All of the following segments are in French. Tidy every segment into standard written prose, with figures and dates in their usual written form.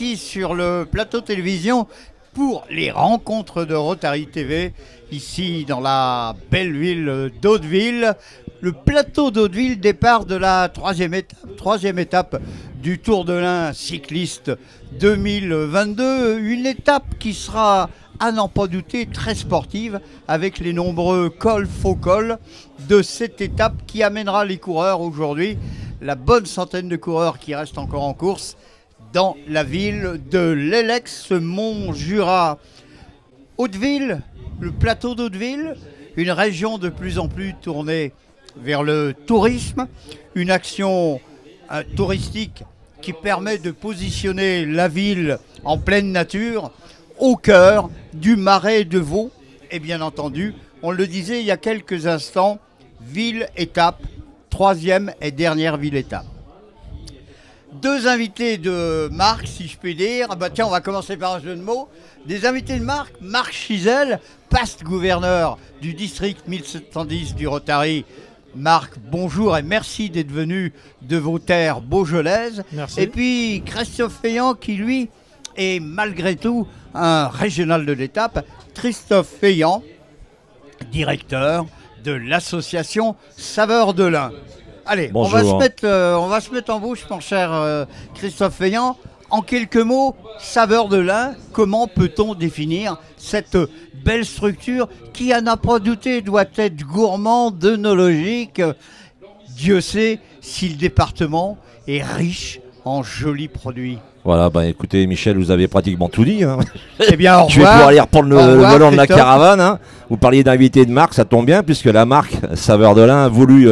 ici sur le plateau télévision pour les rencontres de Rotary TV, ici dans la belle ville d'Hauteville. Le plateau d'Hauteville, départ de la troisième étape du Tour de l'Ain cycliste 2022. Une étape qui sera, à n'en pas douter, très sportive, avec les nombreux cols, faux cols de cette étape qui amènera les coureurs aujourd'hui, la bonne centaine de coureurs qui restent encore en course, dans la ville de l'Elex, Mont-Jura. Hauteville, le plateau d'Hauteville, une région de plus en plus tournée vers le tourisme, une action touristique qui permet de positionner la ville en pleine nature, au cœur du Marais de Vaux. Et bien entendu, on le disait il y a quelques instants, ville-étape, troisième et dernière ville-étape. Deux invités de marque, si je puis dire. Ah bah tiens, on va commencer par un jeu de mots. Des invités de marque, Marc Chizel, past gouverneur du district 1710 du Rotary. Marc, bonjour et merci d'être venu de vos terres beaujolaises. Merci. Et puis Christophe Feillant qui, lui, est malgré tout un régional de l'étape. Christophe Feillant, directeur de l'association Saveurs de l'Ain. Allez, on va se mettre en bouche, mon cher Christophe Feillant. En quelques mots, Saveurs de l'Ain, comment peut-on définir cette belle structure qui, à n'en pas douter, doit être gourmande, œnologique. Dieu sait si le département est riche en jolis produits. Voilà, bah écoutez Michel, vous avez pratiquement tout dit. Hein. Eh bien, au revoir. Je vais pouvoir aller reprendre le volant de la Christophe. caravane. Hein. Vous parliez d'invité de marque, ça tombe bien, puisque la marque Saveurs de l'Ain, voulue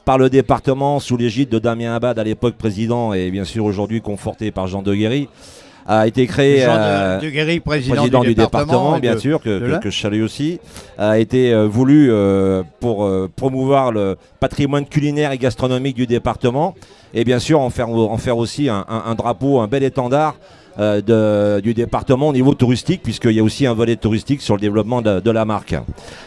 par le département sous l'égide de Damien Abad, à l'époque président, et bien sûr aujourd'hui conforté par Jean Deguerry, a été créé Jean Deguerry, président du département, bien sûr, que je salue aussi, a été voulu pour promouvoir le patrimoine culinaire et gastronomique du département, et bien sûr en faire aussi un drapeau, un bel étendard du département au niveau touristique, puisqu'il y a aussi un volet touristique sur le développement de la marque.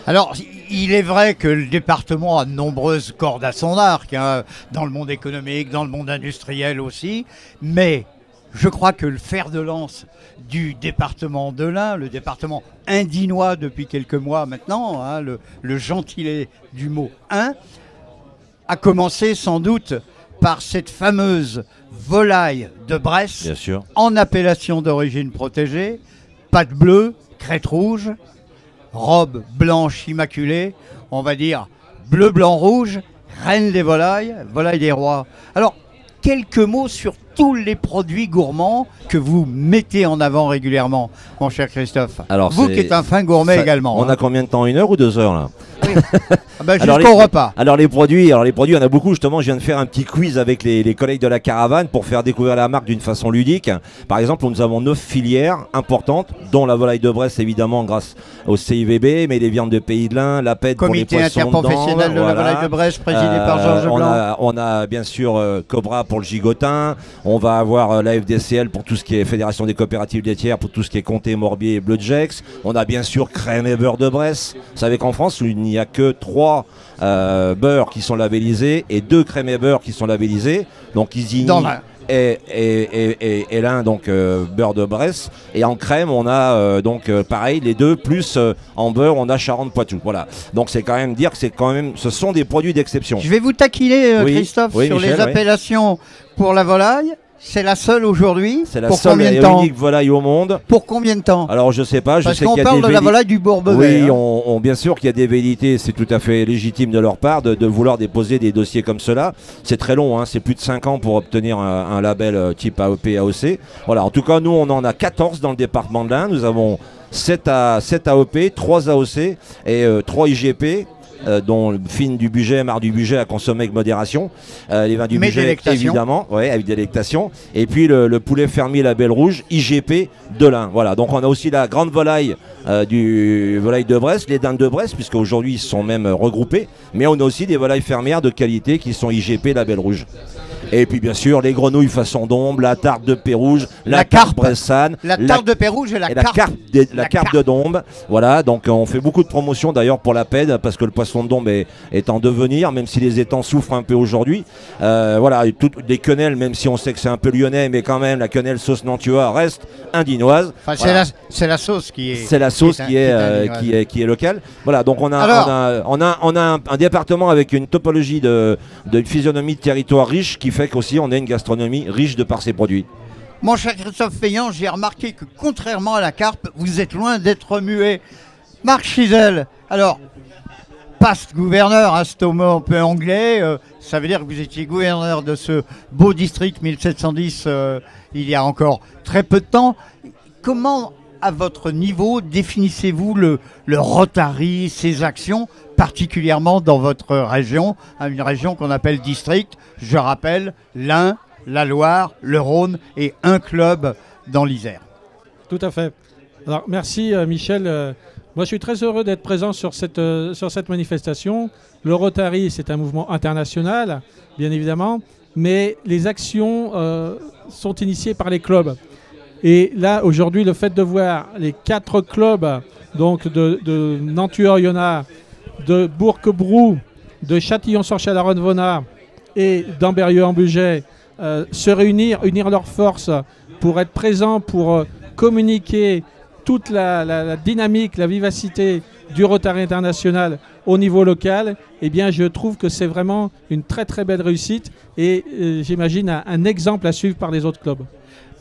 Alors, il est vrai que le département a de nombreuses cordes à son arc, hein, dans le monde économique, dans le monde industriel aussi, mais je crois que le fer de lance du département de l'Ain, le département indinois depuis quelques mois maintenant, hein, le gentilé du mot Ain, a commencé sans doute par cette fameuse volaille de Bresse, Bien sûr. en appellation d'origine protégée, pâte bleue, crête rouge, robe blanche immaculée, on va dire bleu, blanc, rouge, reine des volailles, volaille des rois. Alors, quelques mots sur tous les produits gourmands que vous mettez en avant régulièrement, mon cher Christophe. Alors, vous qui êtes un fin gourmet également. On a combien de temps, 1 heure ou 2 heures là? Ah bah, Alors, jusqu'au repas. Alors les produits, il y en a beaucoup. Justement, je viens de faire un petit quiz avec les collègues de la caravane pour faire découvrir la marque d'une façon ludique. Par exemple, nous avons 9 filières importantes, dont la volaille de Bresse évidemment grâce au CIVB, mais les viandes de Pays de l'Ain, la pète pour les Comité poissons interprofessionnel de la volaille de Bresse, présidé par Georges Blanc. On a bien sûr Cobra pour le gigotin. On va avoir la FDCL pour tout ce qui est Fédération des coopératives laitières, pour tout ce qui est Comté, Morbier et Bleu de Gex. On a bien sûr crème et beurre de Bresse. Vous savez qu'en France, il n'y a que 3 beurres qui sont labellisés et 2 crèmes et beurre qui sont labellisés. Donc Isigny et l'un, donc beurre de Bresse. Et en crème, on a pareil les deux, plus en beurre, on a Charente-Poitou. Voilà. Donc c'est quand même dire que ce sont des produits d'exception. Je vais vous taquiner, Oui. Christophe, Oui, sur Michel, les appellations pour la volaille. C'est la seule aujourd'hui. C'est la pour seule combien de et temps unique volaille au monde. Pour combien de temps? Alors je sais pas, je Parce sais qu'on qu'il y a parle des de la volaille du Bourbonnais. Oui, hein. bien sûr qu'il y a des velléités, c'est tout à fait légitime de leur part de vouloir déposer des dossiers comme cela. C'est très long, hein, c'est plus de 5 ans pour obtenir un label type AOP, AOC. Voilà, en tout cas, nous on en a 14 dans le département de l'Ain. Nous avons 7 AOP, 3 AOC et 3 IGP. Dont fine du budget, marre du budget à consommer avec modération, les vins du Mais budget délectation. évidemment, ouais, avec délectation, et puis le poulet fermier label rouge IGP de l'Ain. Voilà, donc on a aussi la grande volaille du volaille de Bresse, les dindes de Bresse, puisque aujourd'hui ils sont même regroupés, mais on a aussi des volailles fermières de qualité qui sont IGP label rouge. Et puis bien sûr, les grenouilles façon Dombes, la tarte de Pérouge, la carpe carpe bressane, La tarte de Pérouge et la carpe. la carpe de Dombes. Voilà, donc on fait beaucoup de promotions d'ailleurs pour la PED, parce que le poisson de Dombes est en devenir, même si les étangs souffrent un peu aujourd'hui. Voilà, les quenelles, même si on sait que c'est un peu lyonnais, mais quand même, la quenelle sauce Nantua reste indinoise. Enfin, voilà. c'est la sauce qui est. C'est la sauce qui est locale. Voilà, donc on a un département avec une topologie de physionomie de territoire riche, qui fait qu'aussi on a une gastronomie riche de par ses produits. Mon cher Christophe Feillant, j'ai remarqué que contrairement à la carpe, vous êtes loin d'être muet. Marc Chizel, alors, past gouverneur, hein, c'est un mot un peu anglais, ça veut dire que vous étiez gouverneur de ce beau district 1710 il y a encore très peu de temps. Comment, à votre niveau, définissez-vous le Rotary, ses actions, particulièrement dans votre région, une région qu'on appelle district, je rappelle, l'Ain, la Loire, le Rhône et un club dans l'Isère. Tout à fait. Alors merci Michel. Moi je suis très heureux d'être présent sur cette manifestation. Le Rotary, c'est un mouvement international, bien évidemment, mais les actions sont initiées par les clubs. Et là, aujourd'hui, le fait de voir les 4 clubs donc de Nantua-Oyonnax, de Bourg-Brou, de Châtillon-sur-Chalaronne-Vonard et d'Ambérieu-en-Bugey se réunir, unir leurs forces pour être présents, pour communiquer toute la dynamique, la vivacité du Rotary international au niveau local, eh bien je trouve que c'est vraiment une très très belle réussite et j'imagine un exemple à suivre par les autres clubs.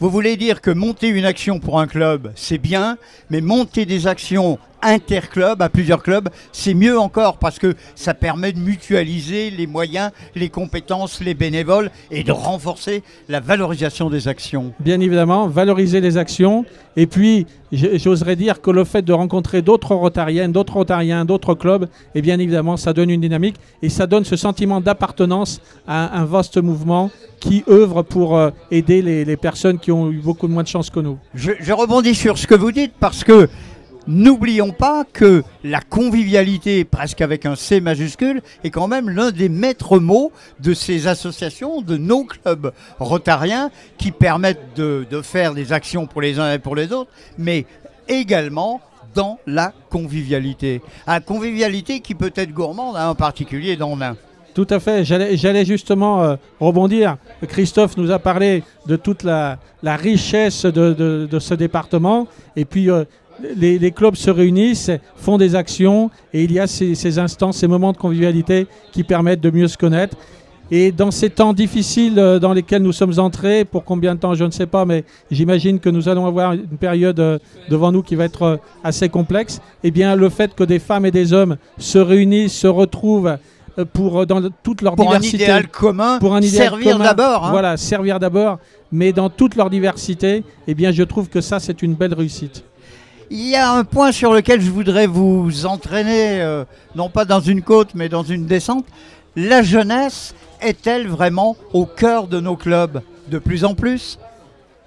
Vous voulez dire que monter une action pour un club, c'est bien, mais monter des actions interclubs, à plusieurs clubs, c'est mieux encore parce que ça permet de mutualiser les moyens, les compétences, les bénévoles et de renforcer la valorisation des actions. Bien évidemment, valoriser les actions. Et puis, j'oserais dire que le fait de rencontrer d'autres Rotariennes, d'autres Rotariens, d'autres clubs, et bien évidemment, ça donne une dynamique et ça donne ce sentiment d'appartenance à un vaste mouvement qui œuvre pour aider les personnes qui ont eu beaucoup moins de chance que nous. Je rebondis sur ce que vous dites parce que n'oublions pas que la convivialité, presque avec un C majuscule, est quand même l'un des maîtres mots de ces associations, de nos clubs rotariens qui permettent de faire des actions pour les uns et pour les autres, mais également dans la convivialité. La convivialité qui peut être gourmande, hein, en particulier dans l'Ain. Tout à fait, j'allais justement rebondir. Christophe nous a parlé de toute la richesse de ce département et puis les clubs se réunissent, font des actions et il y a ces instants, ces moments de convivialité qui permettent de mieux se connaître. Et dans ces temps difficiles dans lesquels nous sommes entrés, pour combien de temps je ne sais pas, mais j'imagine que nous allons avoir une période devant nous qui va être assez complexe, eh bien le fait que des femmes et des hommes se réunissent, se retrouvent dans toute leur diversité. Pour un idéal commun, pour un idéal servir commun, d'abord. Hein. Voilà, servir d'abord, mais dans toute leur diversité, eh bien je trouve que ça c'est une belle réussite. Il y a un point sur lequel je voudrais vous entraîner, non pas dans une côte, mais dans une descente. La jeunesse est-elle vraiment au cœur de nos clubs de plus en plus ?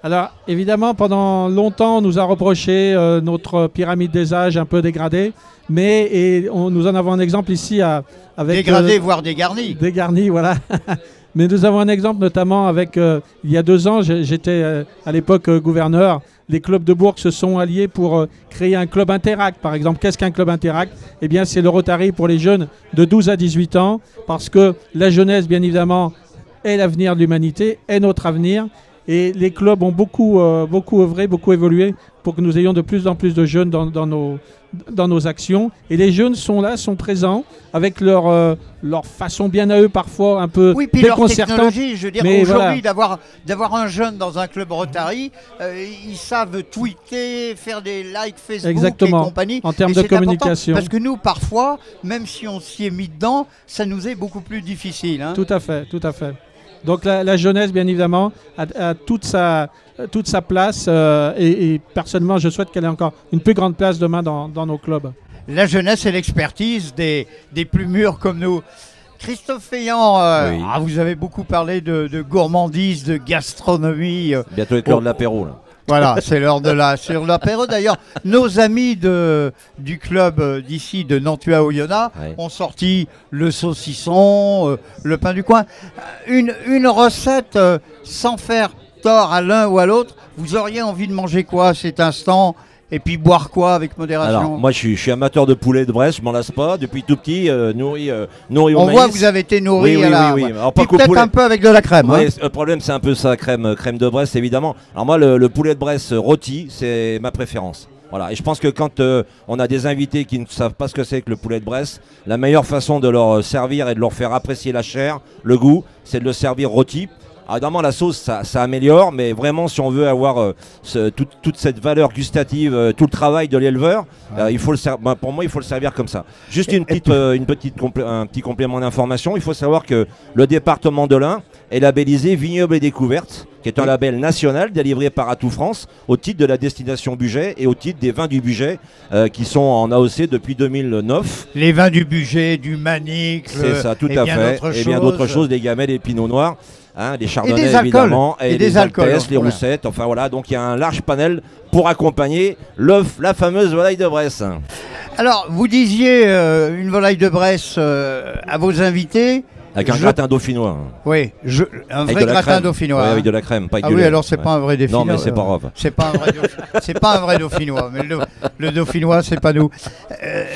Alors, évidemment, pendant longtemps, on nous a reproché notre pyramide des âges un peu dégradée, mais nous en avons un exemple ici avec... Dégradée, voire dégarnie. Dégarnie, voilà. Mais nous avons un exemple notamment avec, il y a 2 ans, j'étais à l'époque gouverneur, les clubs de Bourg se sont alliés pour créer un club Interact. Par exemple, qu'est-ce qu'un club Interact ? Eh bien, c'est le Rotary pour les jeunes de 12 à 18 ans, parce que la jeunesse, bien évidemment, est l'avenir de l'humanité, est notre avenir. Et les clubs ont beaucoup œuvré, beaucoup évolué pour que nous ayons de plus en plus de jeunes dans nos actions. Et les jeunes sont là, sont présents, avec leur façon bien à eux parfois un peu oui, puis déconcertante. Leur technologie, je veux dire, mais aujourd'hui, voilà. d'avoir un jeune dans un club Rotary, ils savent tweeter, faire des likes Facebook exactement, et compagnie. en termes de communication. Parce que nous, parfois, même si on s'y est mis dedans, ça nous est beaucoup plus difficile. Hein. Tout à fait, tout à fait. Donc la jeunesse, bien évidemment, a toute sa place et personnellement, je souhaite qu'elle ait encore une plus grande place demain dans nos clubs. La jeunesse et l'expertise des plus mûrs comme nous. Christophe Feillant, oui. Vous avez beaucoup parlé de gourmandise, de gastronomie. Bientôt être l'heure de l'apéro, là. Voilà, c'est l'heure de sur l'apéro. D'ailleurs, nos amis du club d'ici, de Nantua-Oyonnax, ont sorti le saucisson, le pain du coin. Une recette sans faire tort à l'un ou à l'autre. Vous auriez envie de manger quoi à cet instant? Et puis boire quoi avec modération? Alors, moi je suis amateur de poulet de Bresse, je m'en lasse pas. Depuis tout petit, nourri au maïs. On voit que vous avez été nourri à la... Oui. Alors, peut-être un peu avec de la crème. Oui, le problème c'est un peu ça, crème de Bresse évidemment. Alors moi le poulet de Bresse rôti, c'est ma préférence. Voilà, et je pense que quand on a des invités qui ne savent pas ce que c'est que le poulet de Bresse, la meilleure façon de leur servir et de leur faire apprécier la chair, le goût, c'est de le servir rôti. Alors, évidemment, la sauce, ça améliore, mais vraiment, si on veut avoir toute cette valeur gustative, tout le travail de l'éleveur, pour moi, il faut le servir comme ça. Juste un petit complément d'information. Il faut savoir que le département de l'Ain est labellisé Vignoble et Découverte, qui est un label national délivré par Atout France au titre de la destination Bugey et au titre des vins du Bugey qui sont en AOC depuis 2009. Les vins du Bugey, du Manicle, c'est ça, tout à fait, et bien d'autres choses, des gamelles, des pinots noirs. Les chardonnays évidemment, et des alcools, les roussettes, enfin voilà, donc il y a un large panel pour accompagner la fameuse volaille de Bresse. Alors, vous disiez une volaille de Bresse à vos invités. Avec un gratin dauphinois. Oui, un vrai gratin dauphinois. Oui, avec de la crème, pas avec du lait. Oui, alors c'est pas un vrai dauphinois. Non, mais c'est pas grave. C'est pas un vrai dauphinois, mais le dauphinois, c'est pas nous.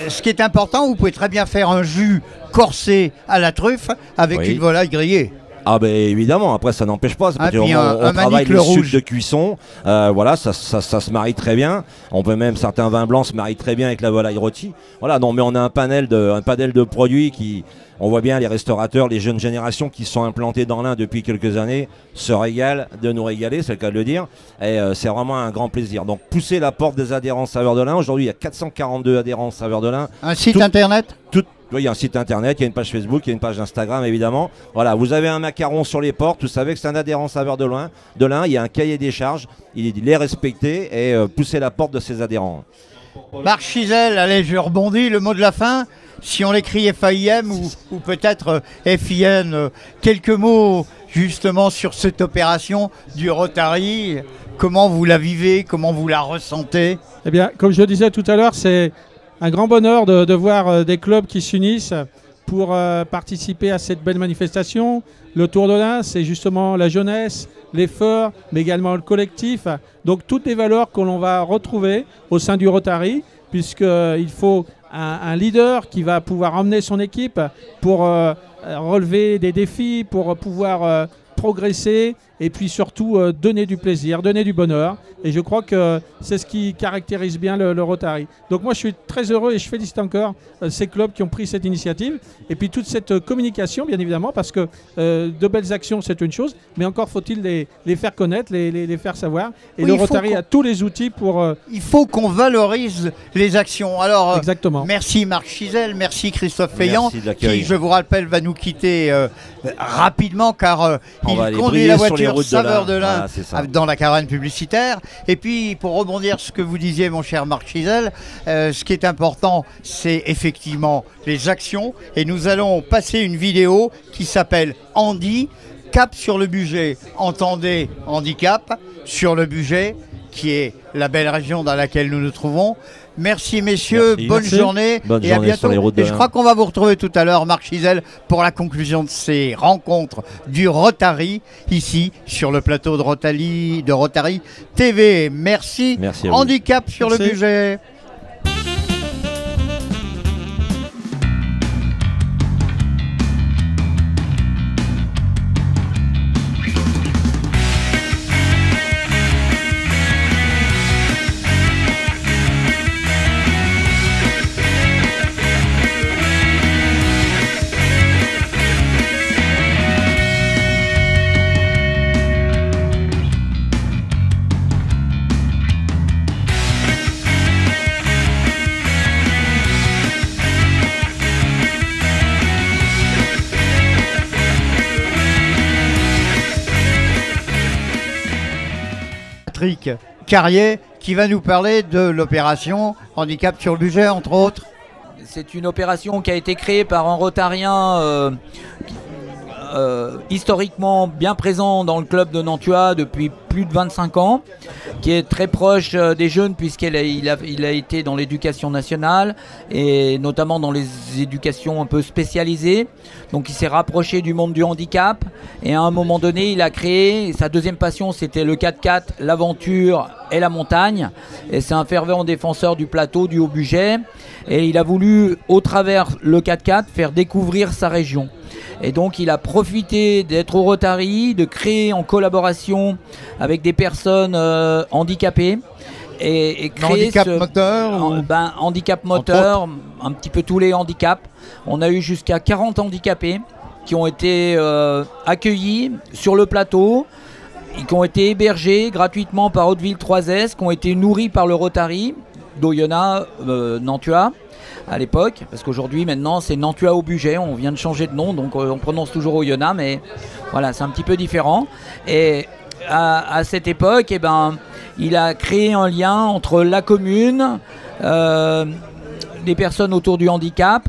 Ce qui est important, vous pouvez très bien faire un jus corsé à la truffe avec une volaille grillée. Ah ben évidemment, après ça n'empêche pas, parce on travaille les sucres de cuisson, voilà, ça se marie très bien. On peut même, certains vins blancs se marient très bien avec la volaille rôtie. Voilà, non mais on a un panel de produits qui, on voit bien les restaurateurs, les jeunes générations qui sont implantées dans l'Ain depuis quelques années se régalent de nous régaler, c'est le cas de le dire, et c'est vraiment un grand plaisir. Donc pousser la porte des adhérents Saveurs de l'Ain, aujourd'hui il y a 442 adhérents Saveurs de l'Ain. Un site internet Oui, il y a un site internet, il y a une page Facebook, il y a une page Instagram évidemment. Voilà, vous avez un macaron sur les portes, vous savez que c'est un adhérent Saveurs de l'Ain, il y a un cahier des charges, il est respecté et pousser la porte de ses adhérents. Marc Chizel, allez, je rebondis, le mot de la fin. Si on l'écrit FAIM ou peut-être FIN, quelques mots justement sur cette opération du Rotary. Comment vous la vivez, comment vous la ressentez? Eh bien, comme je le disais tout à l'heure, c'est un grand bonheur de voir des clubs qui s'unissent pour participer à cette belle manifestation. Le Tour de l'Ain, c'est justement la jeunesse, l'effort, mais également le collectif. Donc toutes les valeurs que l'on va retrouver au sein du Rotary, puisqu'il faut un leader qui va pouvoir emmener son équipe pour relever des défis, pour pouvoir progresser et puis surtout donner du plaisir, donner du bonheur. Et je crois que c'est ce qui caractérise bien le Rotary. Donc moi je suis très heureux et je félicite encore ces clubs qui ont pris cette initiative. Et puis toute cette communication bien évidemment, parce que de belles actions c'est une chose, mais encore faut-il les faire connaître, les faire savoir. Et le Rotary a tous les outils pour... Il faut qu'on valorise les actions. Alors exactement. Merci Marc Chizel, merci Christophe Feillant, qui je vous rappelle va nous quitter rapidement car il conduit la voiture Saveurs de l'Ain dans la caravane publicitaire. Et puis, pour rebondir sur ce que vous disiez, mon cher Marc Chizel, ce qui est important, c'est effectivement les actions. Et nous allons passer une vidéo qui s'appelle Andy, Cap sur le Bugey. Entendez handicap sur le Bugey, qui est la belle région dans laquelle nous nous trouvons. Merci messieurs, bonne journée et à bientôt. Et je crois qu'on va vous retrouver tout à l'heure, Marc Chizel, pour la conclusion de ces rencontres du Rotary, ici sur le plateau de Rotary TV. Merci Handicap sur le Bugey. Patrick Carrier qui va nous parler de l'opération Handicap sur le Bugey, entre autres. C'est une opération qui a été créée par un rotarien historiquement bien présent dans le club de Nantua depuis plus de 25 ans, qui est très proche des jeunes puisqu'il a été dans l'éducation nationale et notamment dans les éducations un peu spécialisées. Donc il s'est rapproché du monde du handicap et à un moment donné il a créé, sa deuxième passion c'était le 4x4, l'aventure et la montagne, et c'est un fervent défenseur du plateau, du Haut-Bugey, et il a voulu au travers le 4x4 faire découvrir sa région. Et donc il a profité d'être au Rotary, de créer en collaboration avec des personnes handicapées et créer handicap moteur handicap moteur, un petit peu tous les handicaps. On a eu jusqu'à 40 handicapés qui ont été accueillis sur le plateau, qui ont été hébergés gratuitement par Hauteville 3S, qui ont été nourris par le Rotary d'Oyonnax, Nantua à l'époque, parce qu'aujourd'hui maintenant c'est Nantua Haut-Bugey, on vient de changer de nom, donc on prononce toujours Oyonnax, mais voilà, c'est un petit peu différent. Et à cette époque, eh ben, il a créé un lien entre la commune, les personnes autour du handicap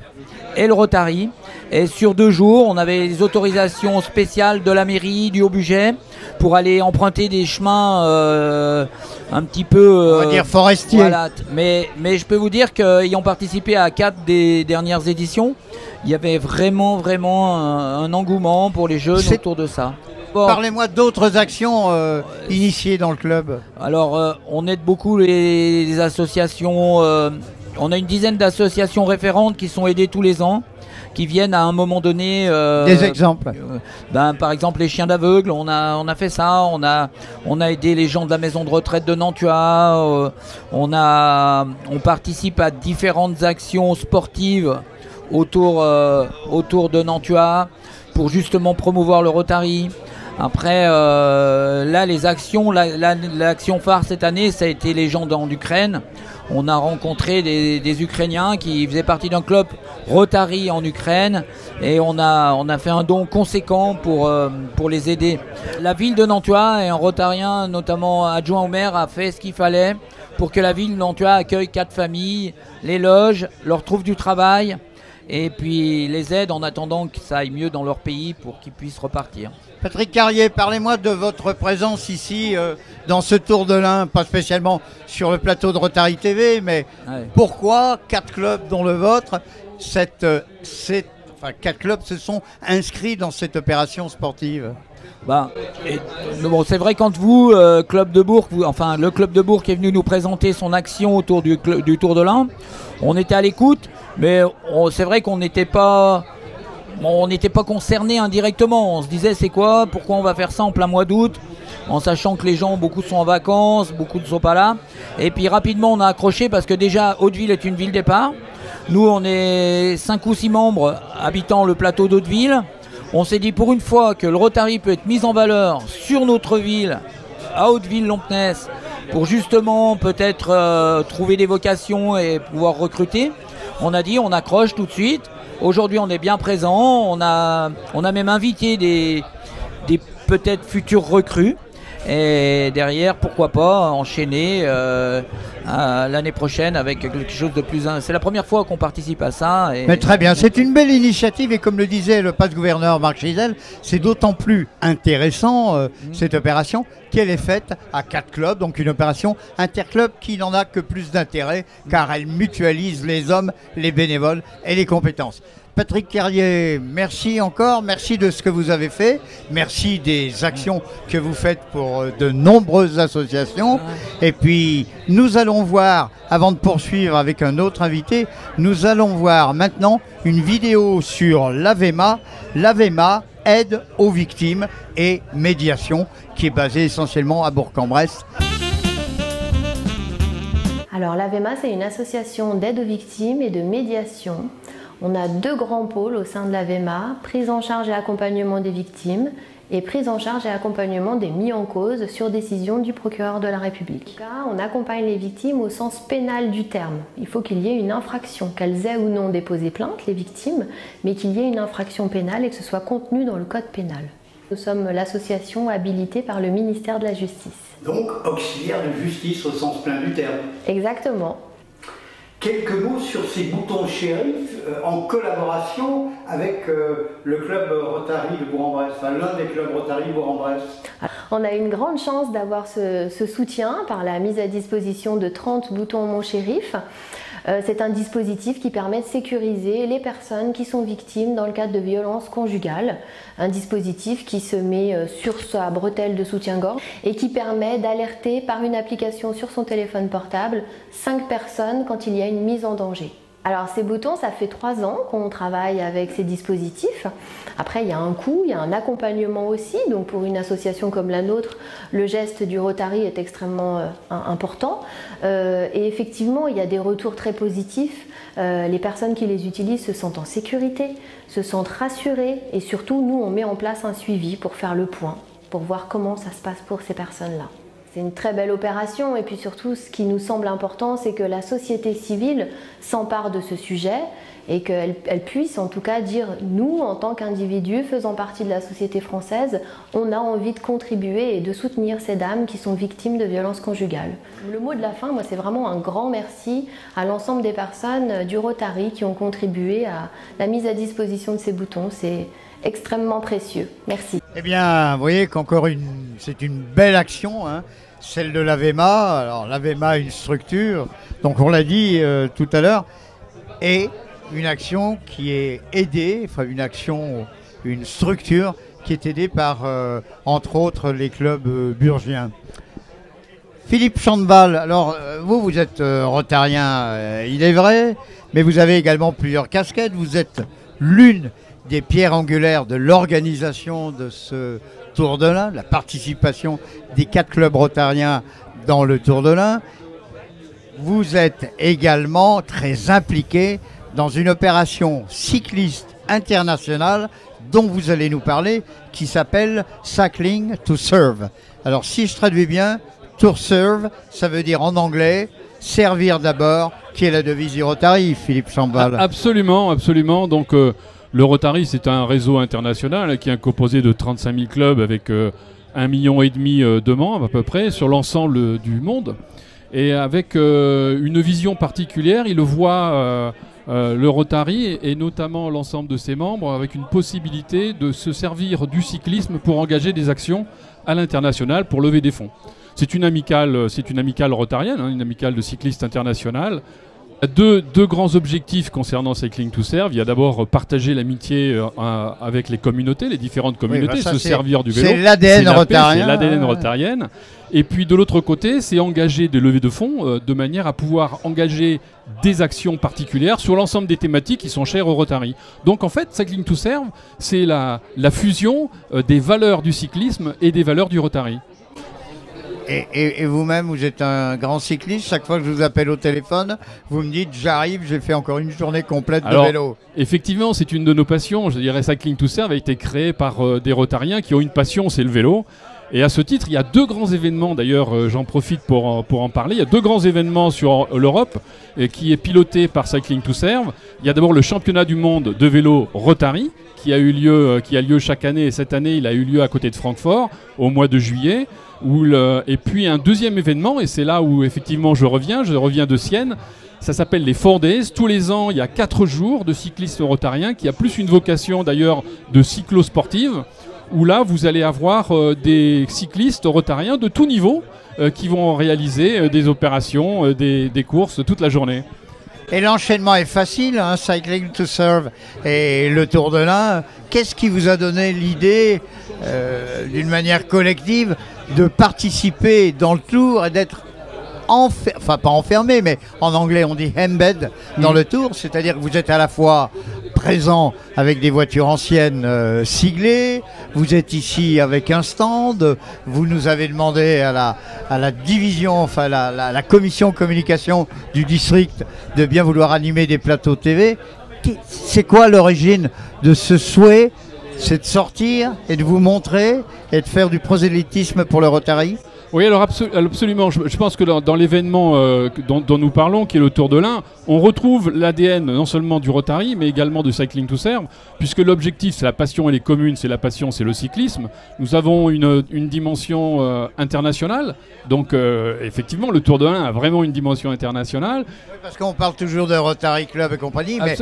et le Rotary. Et sur 2 jours, on avait les autorisations spéciales de la mairie du Haut-Bugey pour aller emprunter des chemins un petit peu... on va dire forestiers. Voilà. Mais je peux vous dire qu'ayant participé à 4 des dernières éditions, il y avait vraiment un engouement pour les jeunes autour de ça. Bon. Parlez-moi d'autres actions initiées dans le club. Alors, on aide beaucoup les associations. On a une dizaine d'associations référentes qui sont aidées tous les ans, qui viennent à un moment donné... des exemples. Par exemple, les chiens d'aveugles, on a fait ça. On a aidé les gens de la maison de retraite de Nantua. On participe à différentes actions sportives autour de Nantua pour justement promouvoir le Rotary. Après, là, les actions, l'action phare cette année, ça a été les gens d'Ukraine. On a rencontré des Ukrainiens qui faisaient partie d'un club Rotary en Ukraine et on a fait un don conséquent pour les aider. La ville de Nantua et un Rotarien, notamment adjoint au maire, a fait ce qu'il fallait pour que la ville de Nantua accueille 4 familles, les loge, leur trouve du travail et puis les aide en attendant que ça aille mieux dans leur pays pour qu'ils puissent repartir. Patrick Carrier, parlez-moi de votre présence ici dans ce Tour de l'Ain, pas spécialement sur le plateau de Rotary TV, mais pourquoi 4 clubs dont le vôtre, 4 clubs se sont inscrits dans cette opération sportive? C'est vrai, quand vous, Club de Bourg, le Club de Bourg est venu nous présenter son action autour du Tour de l'Ain, on était à l'écoute, mais c'est vrai qu'on n'était pas... on n'était pas concernés indirectement, on se disait c'est quoi, pourquoi on va faire ça en plein mois d'août, en sachant que les gens, beaucoup sont en vacances, beaucoup ne sont pas là. Et puis rapidement on a accroché parce que déjà Hauteville est une ville départ. Nous on est 5 ou 6 membres habitant le plateau d'Hauteville. On s'est dit pour une fois que le Rotary peut être mis en valeur sur notre ville, à Hauteville-Lompness, pour justement peut-être trouver des vocations et pouvoir recruter. On a dit on accroche tout de suite. Aujourd'hui, on est bien présent. On a même invité des peut-être futurs recrues. Et derrière, pourquoi pas enchaîner l'année prochaine avec quelque chose de plus... C'est la première fois qu'on participe à ça. Mais très bien, c'est une belle initiative et comme le disait le passe-gouverneur Marc Gisel, c'est d'autant plus intéressant cette opération qu'elle est faite à 4 clubs, donc une opération interclub qui n'en a que plus d'intérêt car elle mutualise les hommes, les bénévoles et les compétences. Patrick Carrier, merci encore, merci de ce que vous avez fait, merci des actions que vous faites pour de nombreuses associations. Et puis nous allons voir, avant de poursuivre avec un autre invité, nous allons voir maintenant une vidéo sur l'AVEMA, l'AVEMA, aide aux victimes et médiation, qui est basée essentiellement à Bourg-en-Bresse. Alors l'AVEMA, c'est une association d'aide aux victimes et de médiation. On a 2 grands pôles au sein de l'AVEMA, prise en charge et accompagnement des victimes et prise en charge et accompagnement des mis en cause sur décision du procureur de la République. On accompagne les victimes au sens pénal du terme. Il faut qu'il y ait une infraction, qu'elles aient ou non déposé plainte, les victimes, mais qu'il y ait une infraction pénale et que ce soit contenu dans le code pénal. Nous sommes l'association habilitée par le ministère de la Justice. Donc auxiliaire de justice au sens plein du terme. Exactement. quelques mots sur ces boutons shérif en collaboration avec le club Rotary de Bourg-en-Bresse, enfin l'un des clubs Rotary de Bourg-en-Bresse. On a une grande chance d'avoir ce soutien par la mise à disposition de 30 boutons Mon Shérif. C'est un dispositif qui permet de sécuriser les personnes qui sont victimes dans le cadre de violences conjugales. Un dispositif qui se met sur sa bretelle de soutien-gorge et qui permet d'alerter par une application sur son téléphone portable 5 personnes quand il y a une mise en danger. Alors ces boutons, ça fait 3 ans qu'on travaille avec ces dispositifs. Après, il y a un coût, il y a un accompagnement aussi. Donc pour une association comme la nôtre, le geste du Rotary est extrêmement important. Et effectivement, il y a des retours très positifs. Les personnes qui les utilisent se sentent en sécurité, se sentent rassurées. Et surtout, nous, on met en place un suivi pour faire le point, pour voir comment ça se passe pour ces personnes-là. C'est une très belle opération et puis surtout ce qui nous semble important, c'est que la société civile s'empare de ce sujet et qu'elle puisse en tout cas dire nous en tant qu'individus faisant partie de la société française, on a envie de contribuer et de soutenir ces dames qui sont victimes de violences conjugales. Le mot de la fin, moi c'est vraiment un grand merci à l'ensemble des personnes du Rotary qui ont contribué à la mise à disposition de ces boutons. C'est extrêmement précieux. Merci. Eh bien, vous voyez qu'encore c'est une belle action, hein, celle de l'AVEMA. Alors l'AVEMA, une structure, donc on l'a dit tout à l'heure, et une action qui est aidée, enfin une structure qui est aidée par, entre autres, les clubs burgiens. Philippe Chandbal, alors vous êtes rotarien, il est vrai, mais vous avez également plusieurs casquettes. Vous êtes l'une des pierres angulaires de l'organisation de ce Tour de l'Ain, la participation des 4 clubs rotariens dans le Tour de l'Ain. Vous êtes également très impliqué dans une opération cycliste internationale dont vous allez nous parler, qui s'appelle Cycling to Serve. Alors si je traduis bien, to serve, ça veut dire en anglais servir d'abord, qui est la devise du Rotary, Philippe Chambal. Absolument, absolument. Donc le Rotary, c'est un réseau international qui est composé de 35 000 clubs avec 1,5 million de membres à peu près sur l'ensemble du monde. Et avec une vision particulière, il le voit le Rotary et notamment l'ensemble de ses membres avec une possibilité de se servir du cyclisme pour engager des actions à l'international pour lever des fonds. C'est une amicale rotarienne, hein, une amicale de cyclistes internationales. Deux grands objectifs concernant Cycling to Serve. Il y a d'abord partager l'amitié avec les communautés, les différentes communautés, se servir du vélo. C'est l'ADN rotarien. C'est l'ADN rotarienne. Et puis de l'autre côté, c'est engager des levées de fonds de manière à pouvoir engager des actions particulières sur l'ensemble des thématiques qui sont chères au Rotary. Donc en fait, Cycling to Serve, c'est la fusion des valeurs du cyclisme et des valeurs du Rotary. Et vous-même, vous êtes un grand cycliste. Chaque fois que je vous appelle au téléphone, vous me dites j'arrive, j'ai fait encore une journée complète de vélo. Effectivement, c'est une de nos passions. Je dirais Cycling to Serve a été créé par des Rotariens qui ont une passion, c'est le vélo. Et à ce titre, il y a 2 grands événements, d'ailleurs j'en profite pour en parler. Il y a 2 grands événements sur l'Europe qui est piloté par Cycling to Serve. Il y a d'abord le championnat du monde de vélo Rotary qui a lieu chaque année. Et cette année, il a eu lieu à côté de Francfort au mois de juillet. Et puis un deuxième événement, et c'est là où effectivement je reviens de Sienne, ça s'appelle les 4 Days. Tous les ans, il y a 4 jours de cyclistes rotariens qui a plus une vocation d'ailleurs de cyclo-sportive, où là vous allez avoir des cyclistes rotariens de tout niveau qui vont réaliser des opérations, des courses toute la journée. Et l'enchaînement est facile, hein, Cycling to Serve et le Tour de l'Ain. Qu'est-ce qui vous a donné l'idée, d'une manière collective, de participer dans le Tour et d'être enfin pas enfermé, mais en anglais on dit embed dans le Tour, c'est-à-dire que vous êtes à la fois présent avec des voitures anciennes siglées, vous êtes ici avec un stand, vous nous avez demandé à la division, enfin la commission communication du district de bien vouloir animer des plateaux TV. C'est quoi l'origine de ce souhait? C'est de sortir et de vous montrer et de faire du prosélytisme pour le Rotary? Oui, alors absolument. Je pense que dans l'événement dont nous parlons, qui est le Tour de l'Ain, on retrouve l'ADN non seulement du Rotary, mais également du Cycling to Serve, puisque l'objectif, c'est la passion, elle est commune, c'est la passion, c'est le cyclisme. Nous avons une dimension internationale, donc effectivement, le Tour de l'Ain a vraiment une dimension internationale. Oui, parce qu'on parle toujours de Rotary Club et compagnie, mais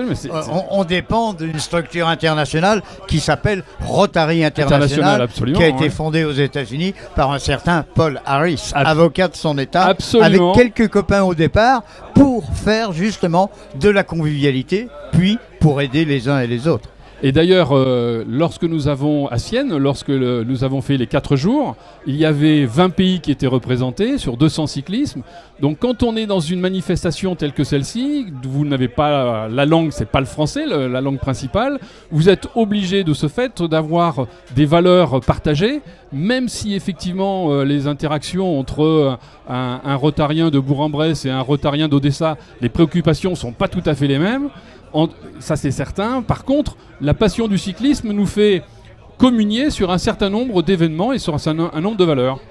on dépend d'une structure internationale qui s'appelle Rotary International, qui a été fondée aux États-Unis par un certain Paul Harris, avocat de son État, avec quelques copains au départ, pour faire justement de la convivialité, puis pour aider les uns et les autres. Et d'ailleurs, lorsque nous avons, à Sienne, lorsque nous avons fait les 4 jours, il y avait 20 pays qui étaient représentés sur 200 cyclismes. Donc quand on est dans une manifestation telle que celle-ci, vous n'avez pas la langue, c'est pas le français, la langue principale, vous êtes obligé de ce fait d'avoir des valeurs partagées, même si effectivement les interactions entre un rotarien de Bourg-en-Bresse et un rotarien d'Odessa, les préoccupations sont pas tout à fait les mêmes. Ça c'est certain. Par contre, la passion du cyclisme nous fait communier sur un certain nombre d'événements et sur un nombre de valeurs.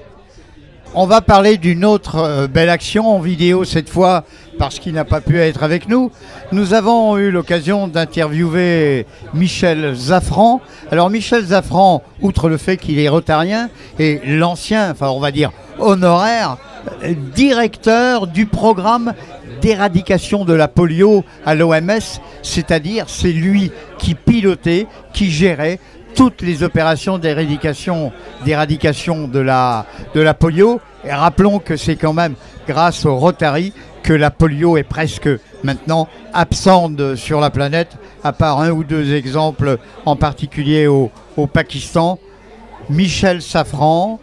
On va parler d'une autre belle action en vidéo cette fois, parce qu'il n'a pas pu être avec nous. Nous avons eu l'occasion d'interviewer Michel Zafran. Alors Michel Zafran, outre le fait qu'il est rotarien, est l'ancien, enfin on va dire honoraire, directeur du programme d'éradication de la polio à l'OMS, c'est-à-dire c'est lui qui pilotait, qui gérait toutes les opérations d'éradication de la polio. Et rappelons que c'est quand même grâce au Rotary que la polio est presque maintenant absente sur la planète, à part 1 ou 2 exemples, en particulier au Pakistan. Michel Zafran,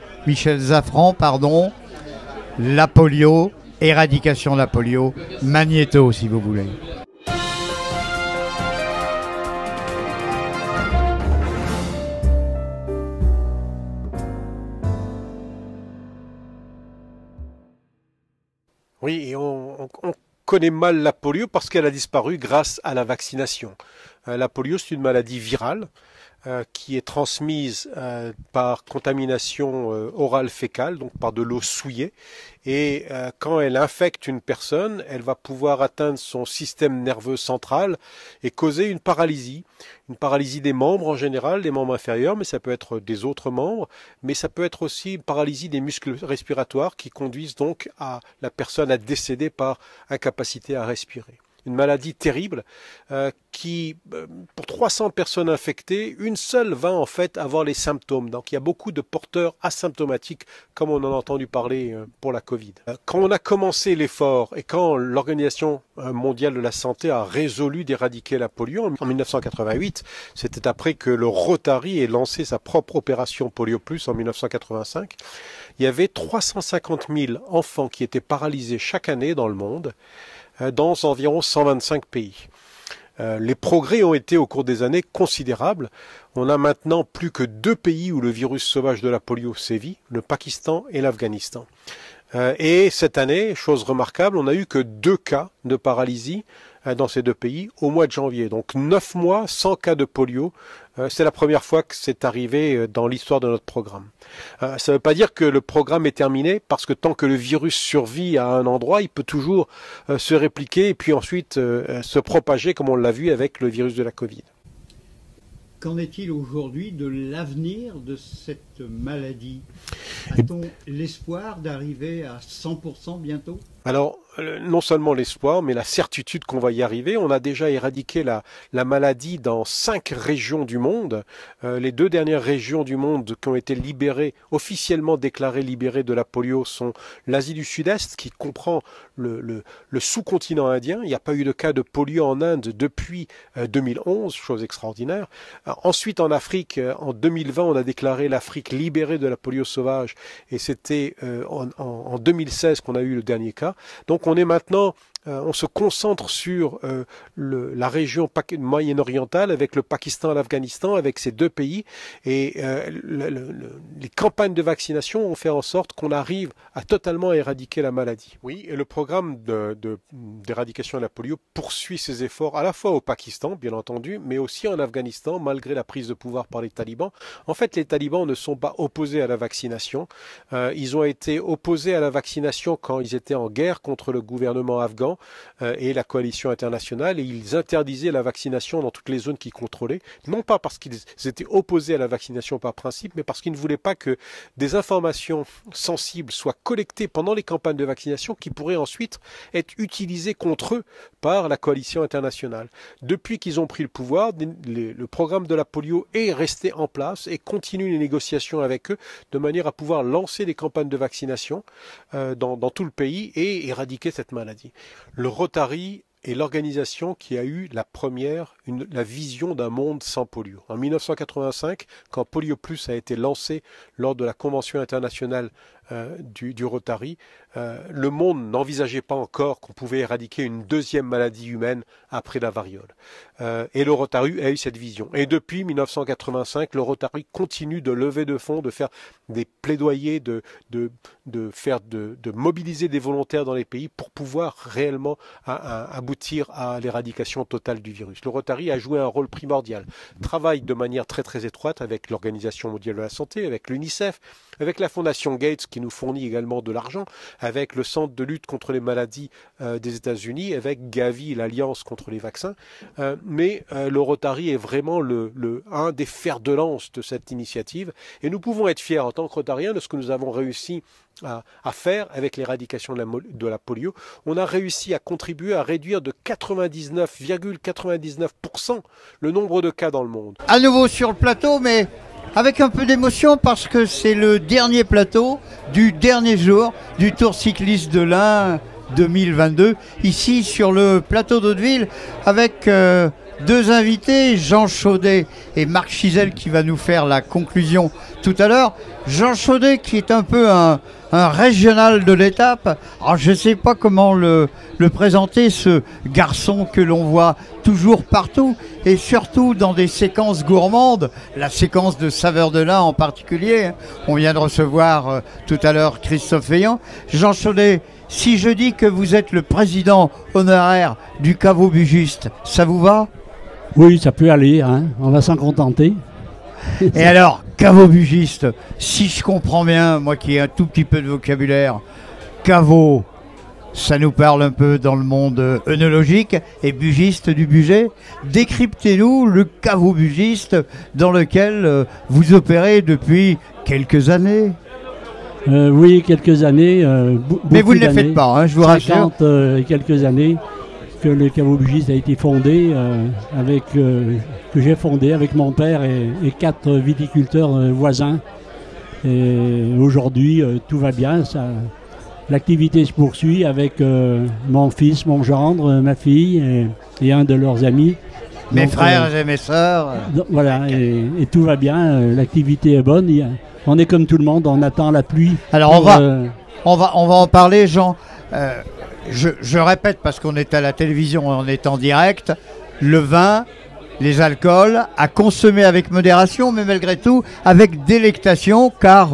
la polio, éradication de la polio, magnéto si vous voulez. Oui, et on connaît mal la polio parce qu'elle a disparu grâce à la vaccination. La polio, c'est une maladie virale qui est transmise par contamination orale fécale, donc par de l'eau souillée. Et quand elle infecte une personne, elle va pouvoir atteindre son système nerveux central et causer une paralysie des membres en général, des membres inférieurs, mais ça peut être des autres membres, mais ça peut être aussi une paralysie des muscles respiratoires qui conduisent donc à la personne à décéder par incapacité à respirer. Une maladie terrible qui, pour 300 personnes infectées, une seule va en fait avoir les symptômes. Donc il y a beaucoup de porteurs asymptomatiques, comme on en a entendu parler pour la Covid. Quand on a commencé l'effort et quand l'Organisation mondiale de la santé a résolu d'éradiquer la polio en 1988, c'était après que le Rotary ait lancé sa propre opération Polio Plus en 1985, il y avait 350 000 enfants qui étaient paralysés chaque année dans le monde, dans environ 125 pays. Les progrès ont été au cours des années considérables. On a maintenant plus que 2 pays où le virus sauvage de la polio sévit, le Pakistan et l'Afghanistan. Et cette année, chose remarquable, on n'a eu que 2 cas de paralysie dans ces 2 pays au mois de janvier. Donc 9 mois sans cas de polio. C'est la première fois que c'est arrivé dans l'histoire de notre programme. Ça ne veut pas dire que le programme est terminé, parce que tant que le virus survit à un endroit, il peut toujours se répliquer et puis ensuite se propager, comme on l'a vu avec le virus de la Covid. Qu'en est-il aujourd'hui de l'avenir de cette maladie? A-t-on l'espoir d'arriver à 100% bientôt? Alors, non seulement l'espoir, mais la certitude qu'on va y arriver. On a déjà éradiqué la maladie dans 5 régions du monde. Les 2 dernières régions du monde qui ont été libérées, officiellement déclarées libérées de la polio, sont l'Asie du Sud-Est, qui comprend le sous-continent indien. Il n'y a pas eu de cas de polio en Inde depuis 2011, chose extraordinaire. Ensuite, en Afrique, en 2020, on a déclaré l'Afrique libérée de la polio sauvage, et c'était en 2016 qu'on a eu le dernier cas. Donc on est maintenant on se concentre sur la région moyen-orientale avec le Pakistan et l'Afghanistan, avec ces deux pays, et les campagnes de vaccination ont fait en sorte qu'on arrive à totalement éradiquer la maladie. Oui, et le programme d'éradication de la polio poursuit ses efforts à la fois au Pakistan, bien entendu, mais aussi en Afghanistan, malgré la prise de pouvoir par les talibans. En fait, les talibans ne sont pas opposés à la vaccination. Ils ont été opposés à la vaccination quand ils étaient en guerre contre le gouvernement afghan et la coalition internationale, et ils interdisaient la vaccination dans toutes les zones qu'ils contrôlaient, non pas parce qu'ils étaient opposés à la vaccination par principe, mais parce qu'ils ne voulaient pas que des informations sensibles soient collectées pendant les campagnes de vaccination qui pourraient ensuite être utilisées contre eux par la coalition internationale. Depuis qu'ils ont pris le pouvoir, le programme de la polio est resté en place et continue les négociations avec eux de manière à pouvoir lancer des campagnes de vaccination dans tout le pays et éradiquer cette maladie. Le Rotary est l'organisation qui a eu la vision d'un monde sans polio. En 1985, quand Polio Plus a été lancé lors de la Convention internationale du Rotary, le monde n'envisageait pas encore qu'on pouvait éradiquer une deuxième maladie humaine après la variole. Et le Rotary a eu cette vision. Et depuis 1985, le Rotary continue de lever de fonds, de faire des plaidoyers, de mobiliser des volontaires dans les pays pour pouvoir réellement aboutir à l'éradication totale du virus. Le Rotary a joué un rôle primordial, travaille de manière très très étroite avec l'Organisation mondiale de la santé, avec l'UNICEF, avec la Fondation Gates qui nous fournit également de l'argent, avec le Centre de lutte contre les maladies des États-Unis, avec Gavi, l'Alliance contre les vaccins. Mais le Rotary est vraiment un des fers de lance de cette initiative. Et nous pouvons être fiers en tant que Rotariens de ce que nous avons réussi à faire avec l'éradication de la polio. On a réussi à contribuer à réduire de 99,99% le nombre de cas dans le monde. À nouveau sur le plateau, mais avec un peu d'émotion parce que c'est le dernier plateau du dernier jour du Tour cycliste de l'Ain 2022, ici sur le plateau d'Hauteville, avec deux invités, Jean Chaudet et Marc Chizel, qui va nous faire la conclusion tout à l'heure. Jean Chaudet qui est un peu un régional de l'étape. Alors je ne sais pas comment le présenter, ce garçon que l'on voit toujours partout et surtout dans des séquences gourmandes, la séquence de Saveurs de l'Ain en particulier. On vient de recevoir tout à l'heure Christophe Veillant. Jean Chaudet, si je dis que vous êtes le président honoraire du caveau Bugiste, ça vous va? Oui, ça peut aller, hein. On va s'en contenter. Et alors, caveau Bugiste, si je comprends bien, moi qui ai un tout petit peu de vocabulaire, caveau, ça nous parle un peu dans le monde œnologique, et bugiste du budget. Décryptez-nous le caveau Bugiste dans lequel vous opérez depuis quelques années. Oui, quelques années. Mais vous ne les faites pas, hein, je vous rassure. Quelques années que le caveau Bugiste a été fondé, que j'ai fondé avec mon père et 4 viticulteurs voisins. Et aujourd'hui, tout va bien. L'activité se poursuit avec mon fils, mon gendre, ma fille et un de leurs amis. Mes frères et mes sœurs. Voilà, et tout va bien. L'activité est bonne. On est comme tout le monde, on attend la pluie. Alors on va en parler, Jean. Je répète parce qu'on est à la télévision, on est en direct. Le vin, les alcools, à consommer avec modération, mais malgré tout avec délectation, car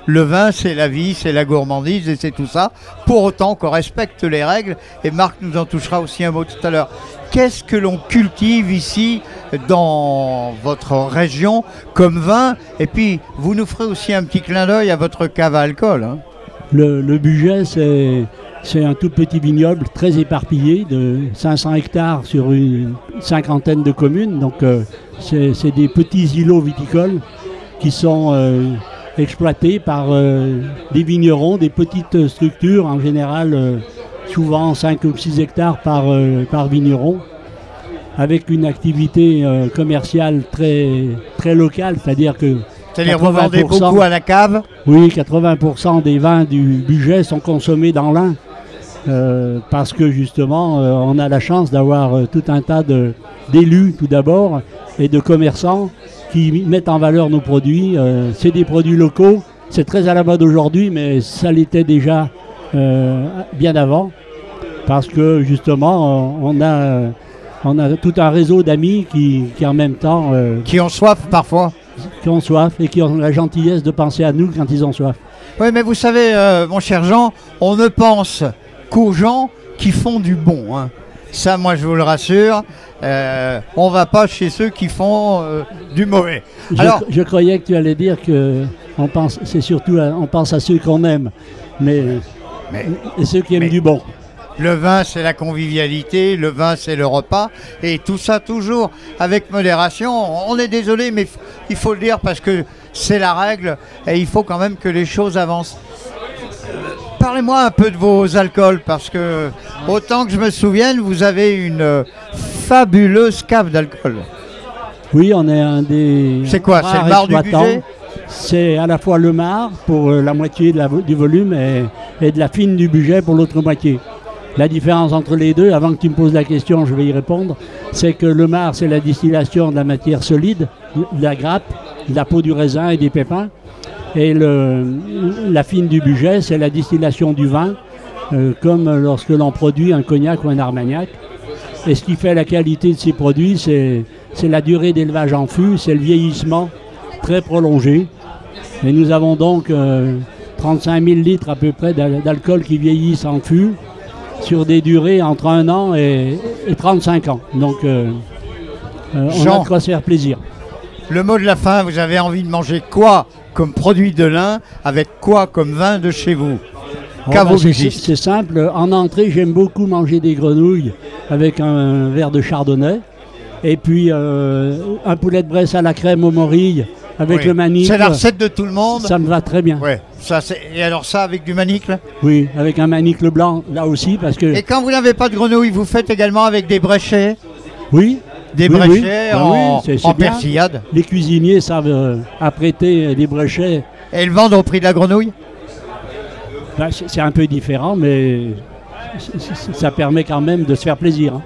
le vin c'est la vie, c'est la gourmandise et c'est tout ça. Pour autant qu'on respecte les règles, et Marc nous en touchera aussi un mot tout à l'heure. Qu'est-ce que l'on cultive ici dans votre région comme vin? Et puis vous nous ferez aussi un petit clin d'œil à votre cave à alcool, hein. Le budget, c'est un tout petit vignoble très éparpillé de 500 hectares sur une cinquantaine de communes. Donc c'est des petits îlots viticoles qui sont exploités par des vignerons, des petites structures, en général souvent 5 ou 6 hectares par vigneron, avec une activité commerciale très, très locale, c'est-à-dire que vous vendez beaucoup à la cave? Oui, 80% des vins du budget sont consommés dans l'Ain. Parce que justement, on a la chance d'avoir tout un tas d'élus tout d'abord et de commerçants qui mettent en valeur nos produits. C'est des produits locaux, c'est très à la mode aujourd'hui, mais ça l'était déjà bien avant. parce que justement, on a tout un réseau d'amis qui en même temps... Qui ont soif parfois. Qui ont soif et qui ont la gentillesse de penser à nous quand ils ont soif. Oui, mais vous savez, mon cher Jean, on ne pense qu'aux gens qui font du bon. Hein. Ça, moi, je vous le rassure. On ne va pas chez ceux qui font du mauvais. Alors, je croyais que tu allais dire que on pense à ceux qu'on aime, et ceux qui aiment du bon. Le vin, c'est la convivialité, le vin, c'est le repas, et tout ça toujours avec modération. On est désolé, mais il faut le dire parce que c'est la règle, et il faut quand même que les choses avancent. Parlez-moi un peu de vos alcools, parce que autant que je me souvienne, vous avez une fabuleuse cave d'alcool. Oui, on est un des... C'est quoi? C'est le Mar du Bugey? C'est à la fois le Mar pour la moitié du volume et de la fine du Bugey pour l'autre moitié. La différence entre les deux, avant que tu me poses la question, je vais y répondre, c'est que le Mar, c'est la distillation de la matière solide, de la grappe, de la peau du raisin et des pépins. Et la fine du Bugey, c'est la distillation du vin, comme lorsque l'on produit un cognac ou un armagnac. Et ce qui fait la qualité de ces produits, c'est la durée d'élevage en fût, c'est le vieillissement très prolongé. Et nous avons donc 35 000 litres à peu près d'alcool qui vieillissent en fût sur des durées entre 1 an et 35 ans. Donc on a de quoi se faire plaisir. Le mot de la fin, vous avez envie de manger quoi comme produit de lin, avec quoi comme vin de chez vous? C'est simple. En entrée, j'aime beaucoup manger des grenouilles avec un verre de chardonnay. Et puis un poulet de Bresse à la crème aux morilles avec le manicle. C'est la recette de tout le monde. Ça me va très bien. Ouais. Et alors ça avec du manicle? Oui, avec un manicle blanc là aussi parce que... Et quand vous n'avez pas de grenouilles, vous faites également avec des bréchets? Oui. Des bréchets en persillade. Les cuisiniers savent apprêter des bréchets. Et ils vendent au prix de la grenouille? C'est un peu différent, mais ça permet quand même de se faire plaisir. Hein.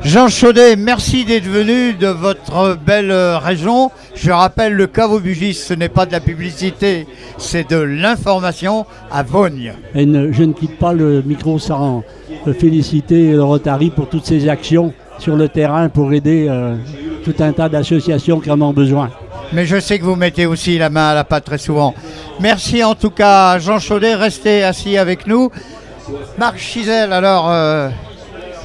Jean Chaudet, merci d'être venu de votre belle région. Je rappelle, le Caveau Bugis, ce n'est pas de la publicité, c'est de l'information à Vosgne. Je ne quitte pas le micro sans féliciter le Rotary pour toutes ses actions sur le terrain pour aider tout un tas d'associations qui en ont besoin. Mais je sais que vous mettez aussi la main à la pâte très souvent. Merci en tout cas Jean Chaudet, restez assis avec nous. Marc Chizel, alors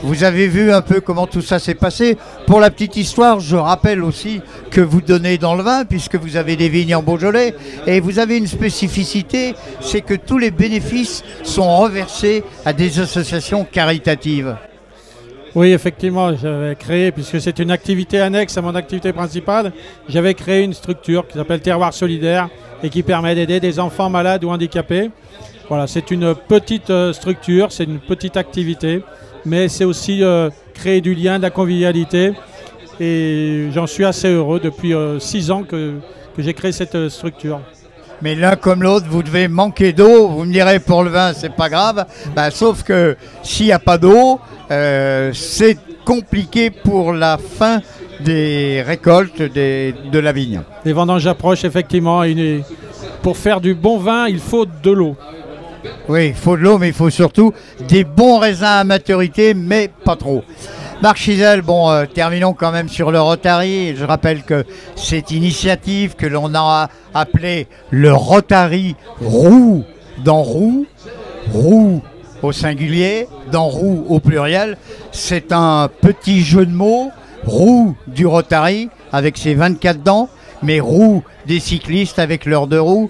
vous avez vu un peu comment tout ça s'est passé. Pour la petite histoire, je rappelle aussi que vous donnez dans le vin puisque vous avez des vignes en Beaujolais et vous avez une spécificité, c'est que tous les bénéfices sont reversés à des associations caritatives. Oui, effectivement, j'avais créé, puisque c'est une activité annexe à mon activité principale, j'avais créé une structure qui s'appelle Terroir Solidaire et qui permet d'aider des enfants malades ou handicapés. Voilà, c'est une petite structure, c'est une petite activité, mais c'est aussi créer du lien, de la convivialité. Et j'en suis assez heureux depuis 6 ans que j'ai créé cette structure. Mais l'un comme l'autre, vous devez manquer d'eau. Vous me direz pour le vin, c'est pas grave. Sauf que s'il n'y a pas d'eau, c'est compliqué pour la fin des récoltes de la vigne. Les vendanges approchent effectivement. Pour faire du bon vin, il faut de l'eau. Oui, il faut de l'eau, mais il faut surtout des bons raisins à maturité, mais pas trop. Marc Chizel, terminons quand même sur le Rotary. Je rappelle que cette initiative que l'on a appelée le Rotary Roux dans Roux, Roux au singulier, dans Roux au pluriel, c'est un petit jeu de mots, Roux du Rotary avec ses 24 dents, mais Roux des cyclistes avec leurs 2 roues.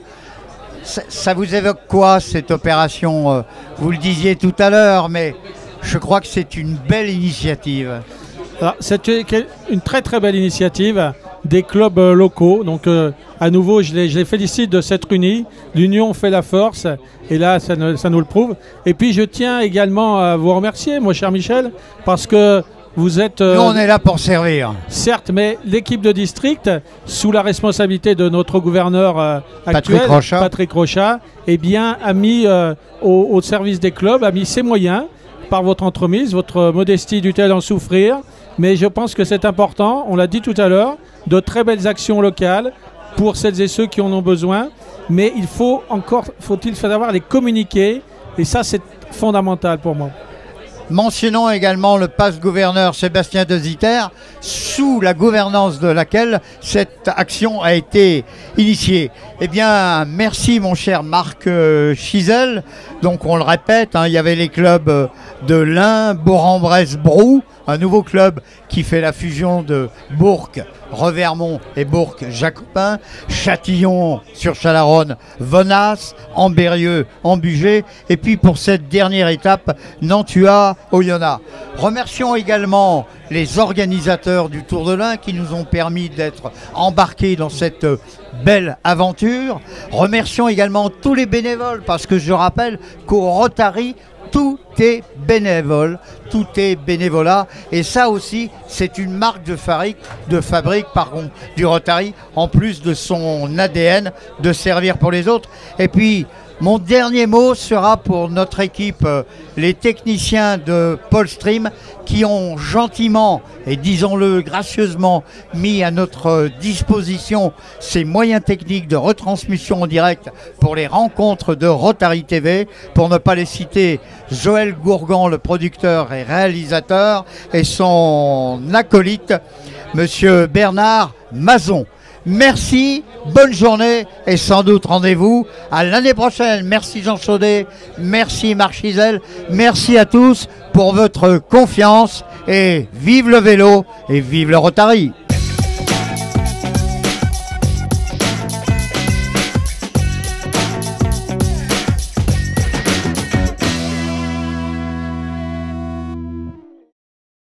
Ça vous évoque quoi cette opération? Vous le disiez tout à l'heure, mais je crois que c'est une belle initiative. C'est une très très belle initiative des clubs locaux. Donc à nouveau, je les félicite de s'être unis. L'union fait la force et là, ça nous le prouve. Et puis je tiens également à vous remercier, mon cher Michel, parce que vous êtes... Nous, on est là pour servir. Certes, mais l'équipe de district, sous la responsabilité de notre gouverneur actuel, Patrick Rochat, a mis au service des clubs, a mis ses moyens par votre entremise. Votre modestie dut-elle en souffrir, mais je pense que c'est important, on l'a dit tout à l'heure, de très belles actions locales pour celles et ceux qui en ont besoin, mais faut-il savoir les communiquer, et ça c'est fondamental pour moi. Mentionnons également le passe-gouverneur Sébastien de Zitter, sous la gouvernance de laquelle cette action a été initiée. Eh bien, merci mon cher Marc Chizel. Donc on le répète, hein, il y avait les clubs de l'Ain, Bourg-en-Bresse-Brou, un nouveau club qui fait la fusion de Bourg, Revermont et Bourg Jacopin, Châtillon-sur-Chalaronne, Venasse, Ambérieux, Ambugé, et puis pour cette dernière étape, Nantua, Oyonnax. Remercions également les organisateurs du Tour de l'Ain qui nous ont permis d'être embarqués dans cette belle aventure. Remercions également tous les bénévoles, parce que je rappelle qu'au Rotary, tout est bénévole, tout est bénévolat, et ça aussi c'est une marque de fabrique du Rotary, en plus de son ADN de servir pour les autres. Et puis mon dernier mot sera pour notre équipe, les techniciens de Polstream qui ont gentiment et disons-le gracieusement mis à notre disposition ces moyens techniques de retransmission en direct pour les rencontres de Rotary TV, pour ne pas les citer, Joël Gourgan, le producteur et réalisateur, et son acolyte, monsieur Bernard Mazon. Merci, bonne journée et sans doute rendez-vous à l'année prochaine. Merci Jean Chaudet, merci Marc Chizel, merci à tous pour votre confiance et vive le vélo et vive le Rotary.